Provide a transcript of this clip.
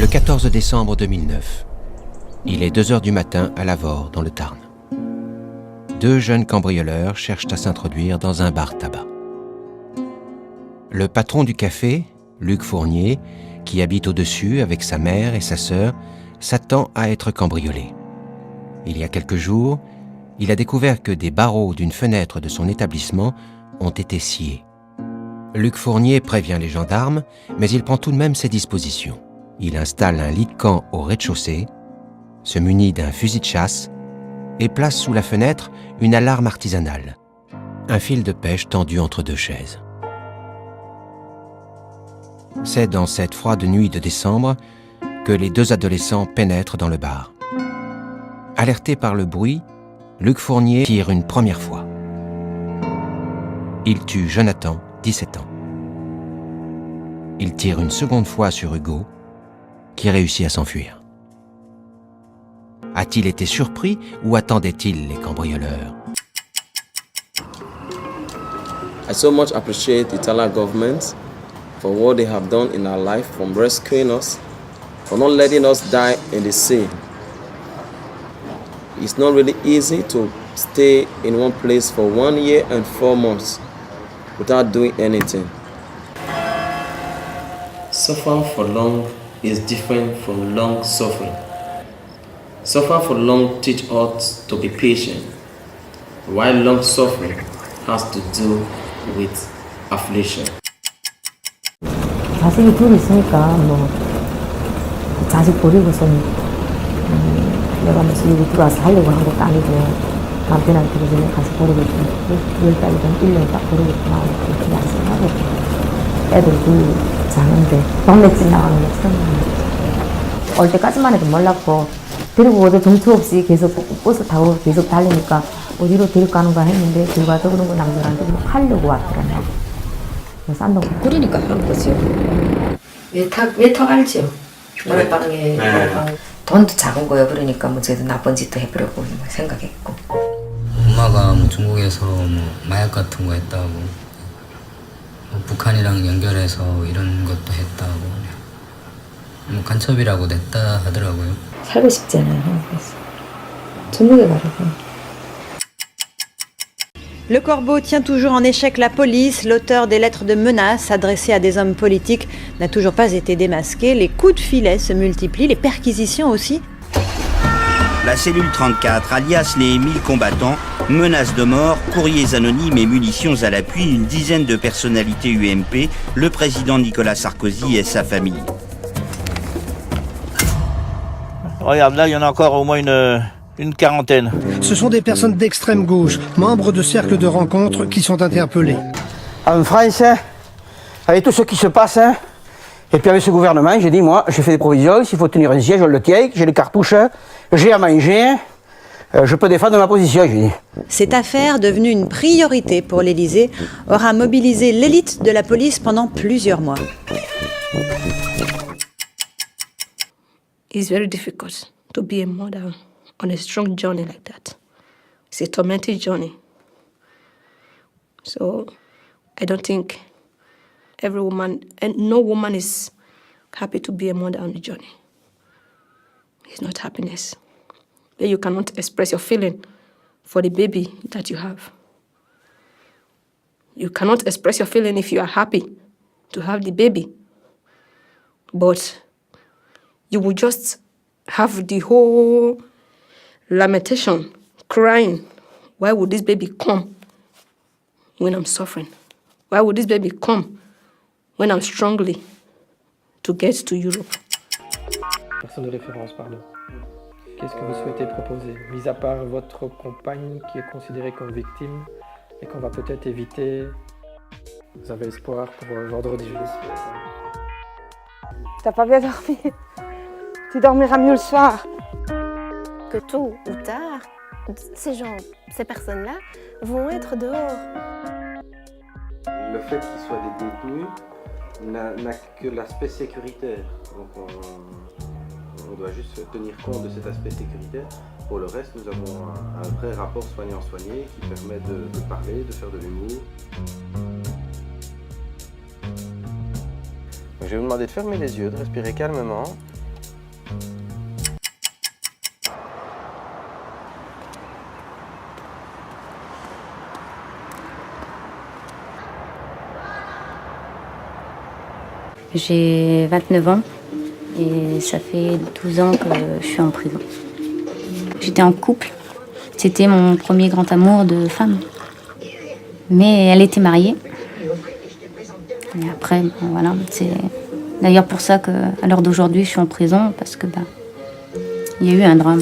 Le 14 décembre 2009. Il est 2 heures du matin à Lavore, dans le Tarn. 2 jeunes cambrioleurs cherchent à s'introduire dans un bar tabac. Le patron du café, Luc Fournier, qui habite au-dessus avec sa mère et sa sœur, s'attend à être cambriolé. Il y a quelques jours, il a découvert que des barreaux d'une fenêtre de son établissement ont été sciés. Luc Fournier prévient les gendarmes, mais il prend tout de même ses dispositions. Il installe un lit de camp au rez-de-chaussée, se munit d'un fusil de chasse et place sous la fenêtre une alarme artisanale, un fil de pêche tendu entre 2 chaises. C'est dans cette froide nuit de décembre que les 2 adolescents pénètrent dans le bar. Alerté par le bruit, Luc Fournier tire une première fois. Il tue Jonathan, 17 ans. Il tire une seconde fois sur Hugo, qui réussit à s'enfuir. A-t-il été surpris ou attendait-il les cambrioleurs? I so much appreciate the Italian government for what they have done in our life, from rescuing us, for not letting us die in the sea. It's not really easy to stay in one place for 1 year and 4 months without doing anything. Suffering for long is different from long suffering. Suffering for long teaches us to be patient, while long suffering has to do with affliction. 자식이 둘 있으니까 뭐 자식 버리고서는 내가 무슨 여기 들어와서 하려고 한 것도 아니고 남편한테 그냥 가서 버리겠구나 10달이든 1년 딱 버리겠구나 그렇게 말씀하고 애들 둘 자는데 동네 지나가는 거 처음 올 때까지만 해도 몰랐고 데리고 오도 정처 없이 계속 버스 타고 계속 달리니까 어디로 데리고 가는가 했는데 결과적으로 그 남자한테 하려고 왔더라고요. 싼동 그러니까 하는 거죠. 외탁 알죠? 노래방에 돈도 작은 거예요. 그러니까 뭐 저도 나쁜 짓도 해보려고 생각했고. 엄마가 뭐 중국에서 뭐 마약 같은 거 했다고, 뭐 북한이랑 연결해서 이런 것도 했다고, 뭐 간첩이라고 냈다 하더라고요. 살고 싶지 않아요. 한국에서. 중국에 가려고. Le Corbeau tient toujours en échec la police. L'auteur des lettres de menaces adressées à des hommes politiques n'a toujours pas été démasqué. Les coups de filet se multiplient, les perquisitions aussi. La cellule 34, alias les 1000 combattants, menaces de mort, courriers anonymes et munitions à l'appui, une dizaine de personnalités UMP, le président Nicolas Sarkozy et sa famille. Regarde, là, il y en a encore au moins une quarantaine. Ce sont des personnes d'extrême gauche, membres de cercles de rencontres qui sont interpellés. En France, avec tout ce qui se passe, et puis avec ce gouvernement, j'ai dit, moi, j'ai fait des provisions, s'il faut tenir un siège, je le tiens, j'ai les cartouches, j'ai à manger, je peux défendre ma position, j'ai dit. Cette affaire, devenue une priorité pour l'Élysée, aura mobilisé l'élite de la police pendant plusieurs mois. It's very difficult to be a mother on a strong journey like that. It's a tormented journey. So I don't think every woman, and no woman is happy to be a mother on the journey. It's not happiness. Then you cannot express your feeling for the baby that you have. You cannot express your feeling if you are happy to have the baby. But you will just have the whole lamentation, crying. Why would this baby come when I'm suffering? Why would this baby come when I'm struggling to get to Europe? Personne de référence, pardon. Qu'est-ce que vous souhaitez proposer, mis à part votre compagne qui est considérée comme victime et qu'on va peut-être éviter? Vous avez espoir pour vendredi jeudi? T'as pas bien dormi? Tu dormiras mieux le soir. Que tôt ou tard, ces personnes-là vont être dehors. Le fait qu'ils soient des détenus n'a que l'aspect sécuritaire. Donc on doit juste tenir compte de cet aspect sécuritaire. Pour le reste, nous avons un vrai rapport soignant-soigné qui permet de parler, de faire de l'humour. Je vais vous demander de fermer les yeux, de respirer calmement J'ai 29 ans et ça fait 12 ans que je suis en prison. J'étais en couple. C'était mon premier grand amour de femme. Mais elle était mariée. Et après, bon, voilà, c'est d'ailleurs pour ça qu'à l'heure d'aujourd'hui, je suis en prison parce que il y a eu un drame.